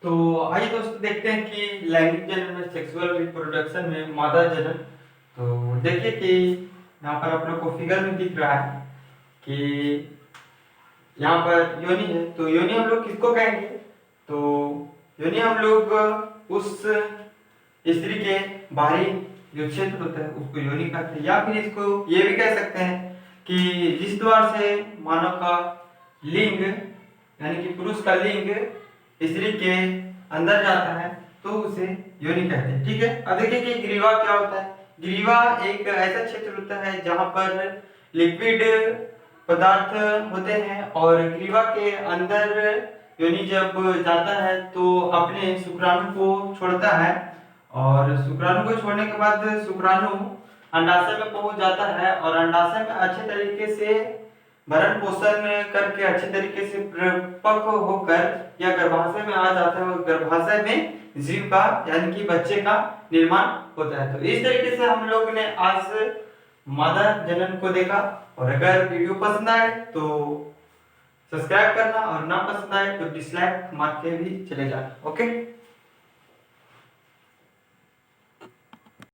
तो आइए दोस्तों देखते हैं कि लैंगिक जनन में सेक्सुअल रिप्रोडक्शन में मादा जनन। तो देखिए कि यहाँ पर आप लोग को फिगर में दिख रहा है कि यहाँ पर योनि है। तो योनि हम लोग किसको कहेंगे? तो योनि हम लोग उस स्त्री के बाहरी जो क्षेत्र होता है उसको योनि कहते हैं, या फिर इसको ये भी कह सकते हैं कि जिस द्वार से मानव का लिंग यानी कि पुरुष का लिंग स्त्री के अंदर जाता है तो उसे योनि कहते हैं। ठीक है, अब देखिए कि ग्रीवा क्या होता है। ग्रीवा एक ऐसा क्षेत्र होता है जहां पर लिक्विड पदार्थ होते हैं और ग्रीवा के अंदर योनि जब जाता है तो अपने शुक्राणु को छोड़ता है और शुक्राणु को छोड़ने के बाद शुक्राणु अंडाशय में पहुंच जाता है और अंडाशय में अच्छे तरीके से भरण पोषण करके अच्छे तरीके से परिपक्व होकर या गर्भाशय में आ जाता है और गर्भाशय में जीव का यानी कि बच्चे का निर्माण होता है। तो इस तरीके से हम लोग ने आज मादा जनन को देखा। और अगर वीडियो पसंद आए तो सब्सक्राइब करना और ना पसंद आए तो डिसलाइक मार के भी चले जाना। ओके।